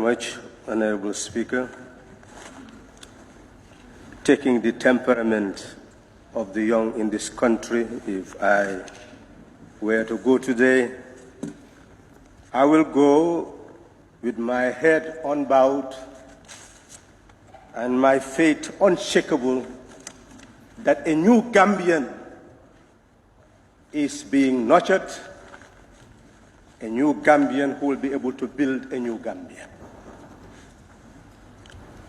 much, Honorable Speaker. Taking the temperament of the young in this country, if I were to go today, I will go with my head unbowed and my faith unshakable that a new Gambian is being nurtured, a new Gambian who will be able to build a new Gambia.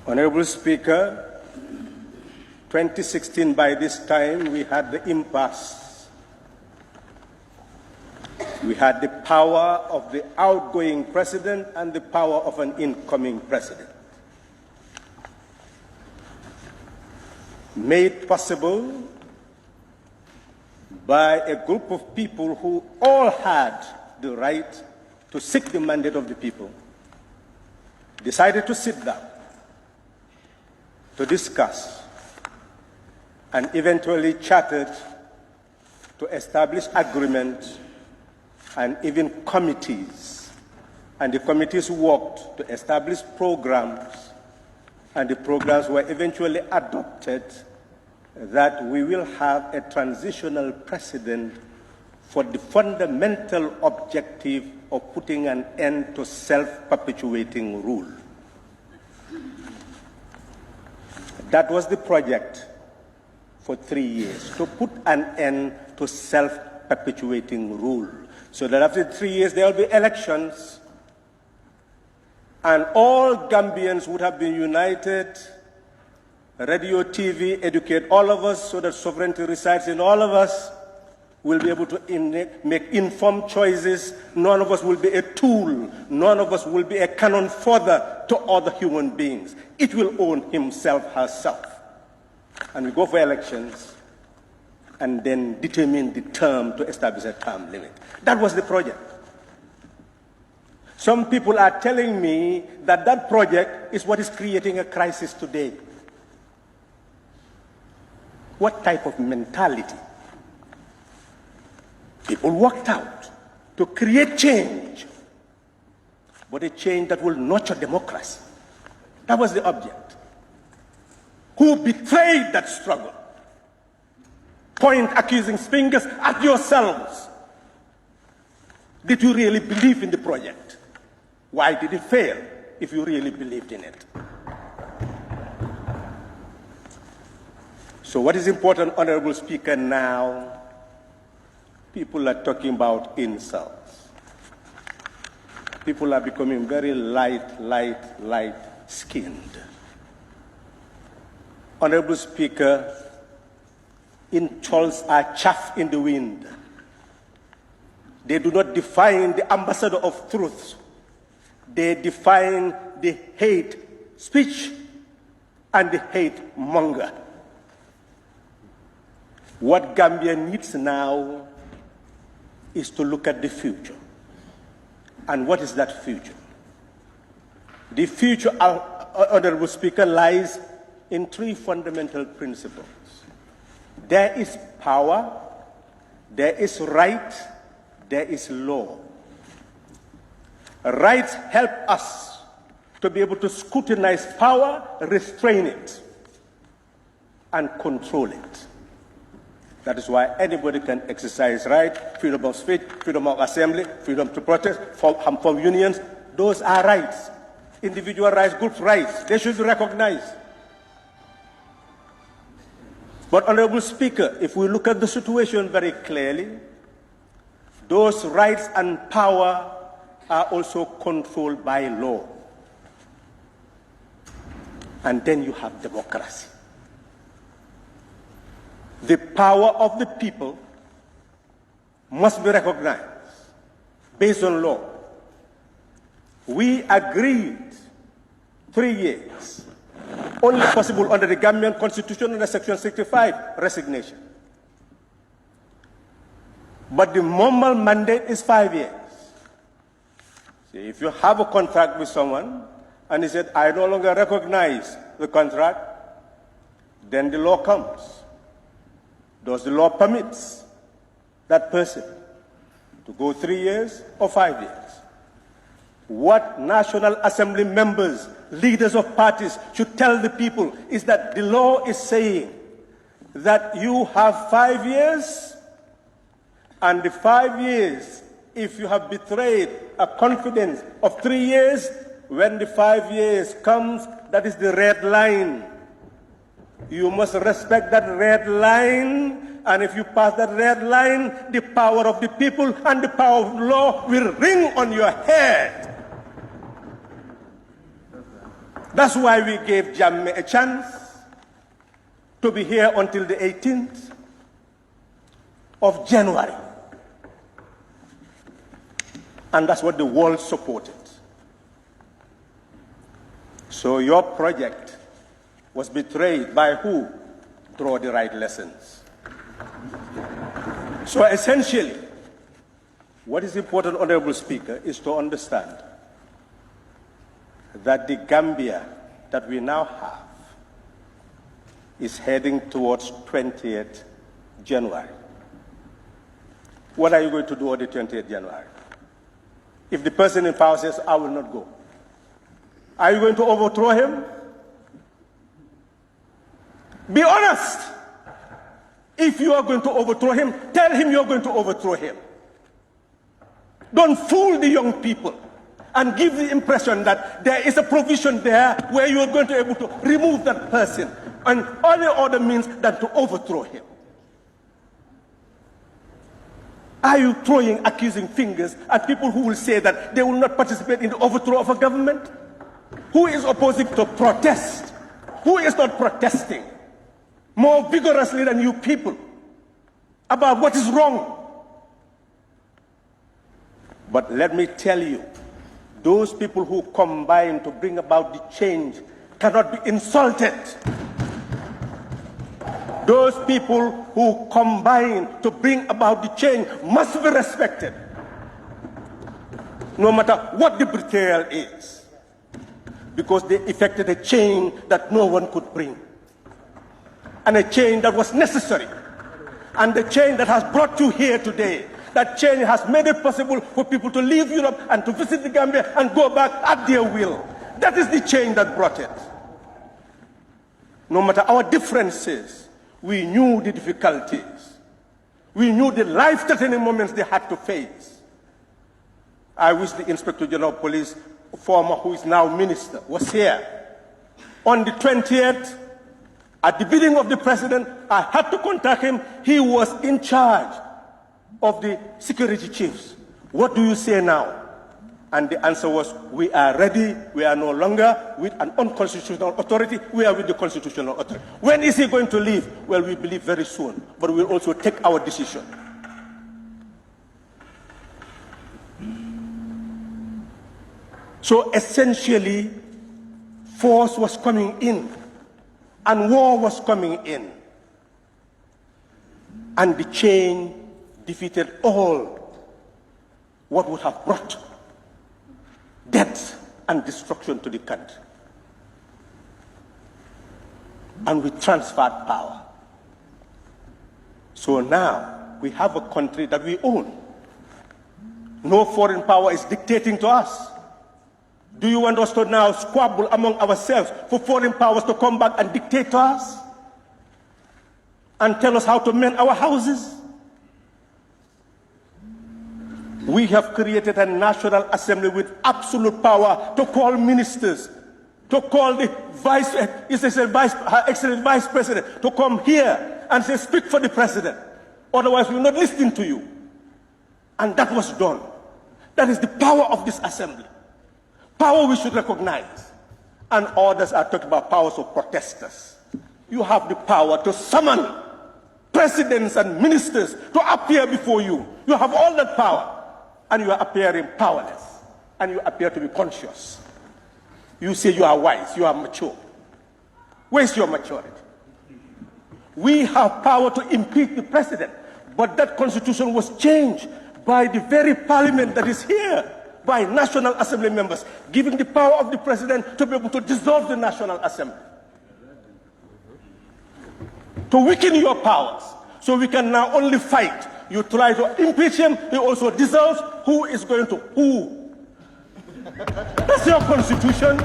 Honorable Speaker, 2016, by this time, we had the impasse. We had the power of the outgoing president and the power of an incoming president. Made possible by a group of people who all had the right to seek the mandate of the people, decided to sit down, to discuss, and eventually chartered to establish agreement and even committees. And the committees worked to establish programs, and the programs were eventually adopted that we will have a transitional president for the fundamental objective of putting an end to self-perpetuating rule. That was the project for 3 years, to put an end to self-perpetuating rule, so that after 3 years there will be elections and all Gambians would have been united, radio, TV, educate all of us so that sovereignty resides in all of us, will be able to make informed choices. None of us will be a tool. None of us will be a cannon fodder to other human beings. It will own himself, herself. And we go for elections and then determine the term to establish a term limit. That was the project. Some people are telling me that that project is what is creating a crisis today. What type of mentality? People worked out to create change, but a change that will nurture democracy. That was the object. Who betrayed that struggle? Point accusing fingers at yourselves. Did you really believe in the project? Why did it fail if you really believed in it? So what is important, Honorable Speaker, now? People are talking about insults. People are becoming very light-skinned. Honorable Speaker, insults are chaff in the wind. They do not define the ambassador of truth. They define the hate speech and the hate monger. What Gambia needs now is to look at the future. And what is that future? The future, Honorable Speaker, lies in three fundamental principles. There is power, there is right, there is law. Rights help us to be able to scrutinize power, restrain it, and control it. That is why anybody can exercise right, freedom of speech, freedom of assembly, freedom to protest, form unions. Those are rights. Individual rights, group rights. They should be recognized. But, Honorable Speaker, if we look at the situation very clearly, those rights and power are also controlled by law. And then you have democracy. The power of the people must be recognized based on law. We agreed 3 years, only possible under the Gambian Constitution under Section 65, resignation. But the normal mandate is 5 years. See, if you have a contract with someone and he said, I no longer recognize the contract, then the law comes. Does the law permit that person to go 3 years or 5 years? What National Assembly members, leaders of parties should tell the people is that the law is saying that you have 5 years, and the 5 years, if you have betrayed a confidence of 3 years, when the 5 years comes, that is the red line. You must respect that red line, and if you pass that red line, the power of the people and the power of law will ring on your head. That's why we gave Jammeh a chance to be here until the 18th of January. And that's what the world supported. So your project was betrayed by who? Draw the right lessons. So essentially, what is important, Honorable Speaker, is to understand that the Gambia that we now have is heading towards 20th January. What are you going to do on the 20th January? If the person in power says, I will not go, are you going to overthrow him? Be honest. If you are going to overthrow him, tell him you're going to overthrow him. Don't fool the young people and give the impression that there is a provision there where you are going to be able to remove that person and any other means than to overthrow him. Are you throwing accusing fingers at people who will say that they will not participate in the overthrow of a government? Who is opposing to protest? Who is not protesting more vigorously than you people about what is wrong? But let me tell you, those people who combine to bring about the change cannot be insulted. Those people who combine to bring about the change must be respected, no matter what the betrayal is, because they effected a change that no one could bring, and a change that was necessary, and the change that has brought you here today. That change has made it possible for people to leave Europe and to visit the Gambia and go back at their will. That is the change that brought it. No matter our differences, we knew the difficulties. We knew the life-threatening moments they had to face. I wish the Inspector General of Police, former who is now minister, was here. On the 20th, at the bidding of the president, I had to contact him. He was in charge of the security chiefs. What do you say now? And the answer was, we are ready. We are no longer with an unconstitutional authority. We are with the constitutional authority. When is he going to leave? Well, we believe very soon, but we'll also take our decision. So essentially, force was coming in, and war was coming in, and the change defeated all what would have brought death and destruction to the country. And we transferred power. So now we have a country that we own. No foreign power is dictating to us. Do you want us to now squabble among ourselves for foreign powers to come back and dictate to us and tell us how to mend our houses? We have created a National Assembly with absolute power to call ministers, to call the excellent Vice President to come here and say, speak for the President. Otherwise, we're not listening to you. And that was done. That is the power of this Assembly. Power we should recognize. And others are talking about powers of protesters. You have the power to summon presidents and ministers to appear before you. You have all that power. And you are appearing powerless, and you appear to be conscious. You say you are wise, you are mature. Where's your maturity? We have power to impeach the president, but that constitution was changed by the very parliament that is here, by National Assembly members, giving the power of the president to be able to dissolve the National Assembly, to weaken your powers, so we can now only fight. You try to impeach him, he also dissolves. Who is going to who? That's your constitution.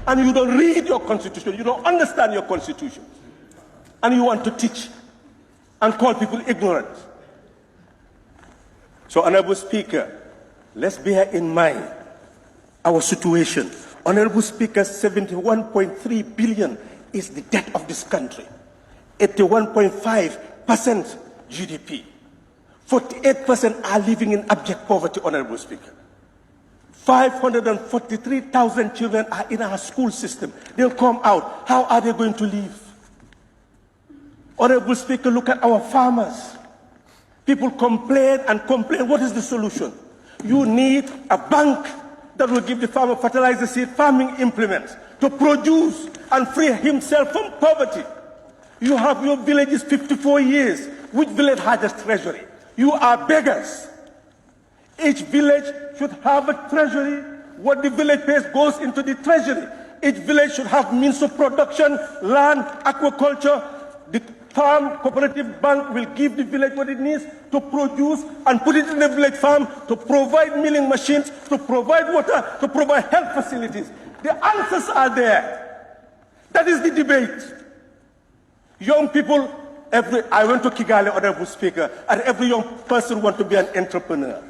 And you don't read your constitution. You don't understand your constitution. And you want to teach and call people ignorant. So, Honorable Speaker, let's bear in mind our situation. Honorable Speaker, 71.3 billion is the debt of this country. 81.5% GDP. 48% are living in abject poverty, Honorable Speaker. 543,000 children are in our school system. They'll come out. How are they going to live? Honorable Speaker, look at our farmers. People complain and complain. What is the solution? You need a bank that will give the farmer fertilizer, seed, farming implements to produce and free himself from poverty. You have your villages 54 years. Which village has a treasury? You are beggars. Each village should have a treasury. What the village pays goes into the treasury. Each village should have means of production, land, aquaculture. The farm cooperative bank will give the village what it needs to produce and put it in the village farm to provide milling machines, to provide water, to provide health facilities. The answers are there. That is the debate. Young people, I went to Kigali, Honorable Speaker, and every young person wants to be an entrepreneur.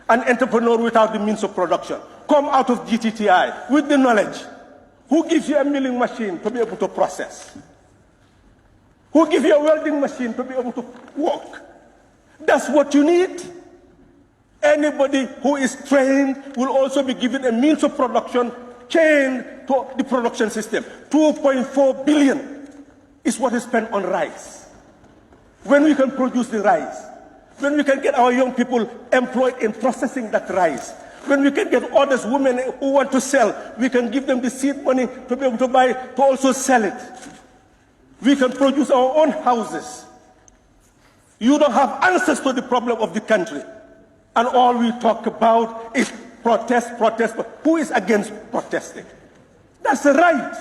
An entrepreneur without the means of production. Come out of GTTI with the knowledge. Who gives you a milling machine to be able to process? Who gives you a welding machine to be able to work? That's what you need. Anybody who is trained will also be given a means of production chained to the production system. 2.4 billion is what is spent on rice. When we can produce the rice, when we can get our young people employed in processing that rice, when we can get others, women who want to sell, we can give them the seed money to be able to buy, to also sell it. We can produce our own houses. You don't have answers to the problem of the country. And all we talk about is protest, protest. Who is against protesting? That's the right.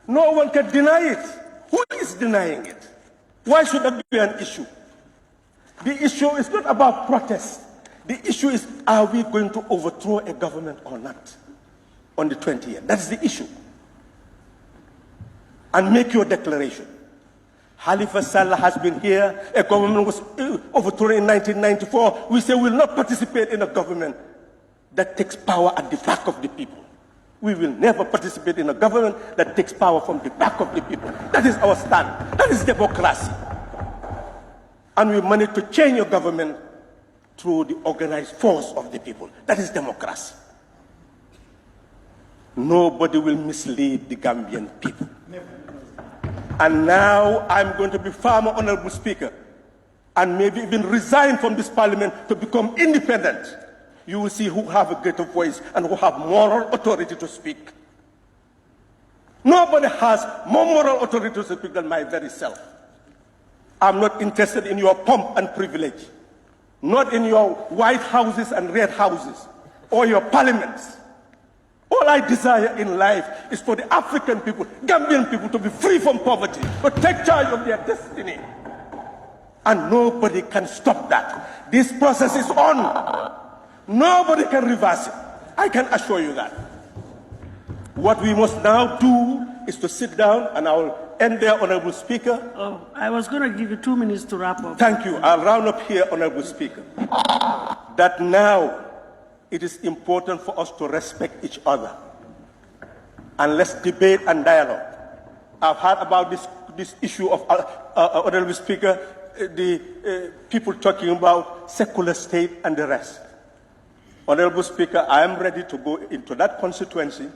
No one can deny it. Who is denying it? Why should that be an issue? The issue is not about protest. The issue is, are we going to overthrow a government or not on the 20th? That's the issue. And make your declaration. Halifa Sallah has been here. A government was overthrown in 1994. We say we will not participate in a government that takes power at the back of the people. We will never participate in a government that takes power from the back of the people. That is our stand. That is democracy. And we managed to change your government through the organized force of the people. That is democracy. Nobody will mislead the Gambian people. And now I'm going to be far more Honorable Speaker, and maybe even resign from this parliament to become independent. You will see who have a greater voice and who have moral authority to speak. Nobody has more moral authority to speak than my very self. I'm not interested in your pomp and privilege, not in your white houses and red houses, or your parliaments. All I desire in life is for the African people, Gambian people, to be free from poverty, to take charge of their destiny. And nobody can stop that. This process is on. Nobody can reverse it. I can assure you that. What we must now do is to sit down, and I will end there, Honorable Speaker. Oh, I was going to give you 2 minutes to wrap up. Thank you. I'll round up here, Honorable Speaker. That now it is important for us to respect each other. And let's debate and dialogue. I've heard about this issue of, Honorable Speaker, the people talking about secular state and the rest. Honorable Speaker, I am ready to go into that constituency,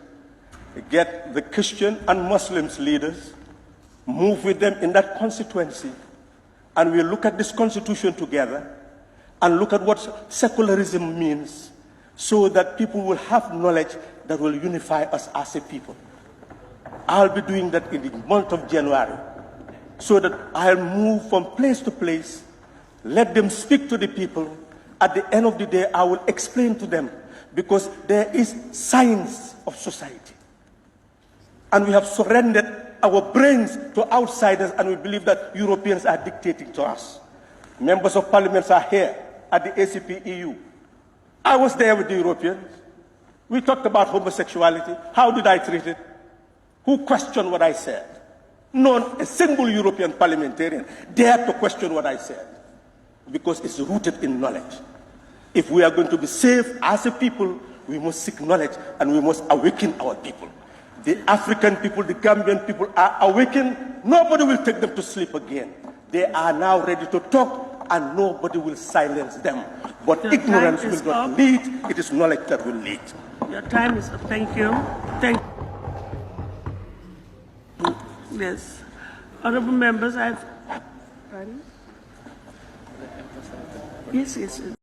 get the Christian and Muslims leaders, move with them in that constituency, and we'll look at this constitution together and look at what secularism means, so that people will have knowledge that will unify us as a people. I'll be doing that in the month of January, so that I'll move from place to place, let them speak to the people. At the end of the day, I will explain to them, because there is science of society. And we have surrendered our brains to outsiders, and we believe that Europeans are dictating to us. Members of parliament are here at the ACP EU. I was there with the Europeans. We talked about homosexuality. How did I treat it? Who questioned what I said? Not a single European parliamentarian dared to question what I said, because it's rooted in knowledge. If we are going to be safe as a people, we must seek knowledge and we must awaken our people. The African people, the Gambian people are awakened. Nobody will take them to sleep again. They are now ready to talk and nobody will silence them. But ignorance will not lead. It is knowledge that will lead. Your time is up. Thank you. Thank you. Yes. Honorable members, I've... Pardon? Yes.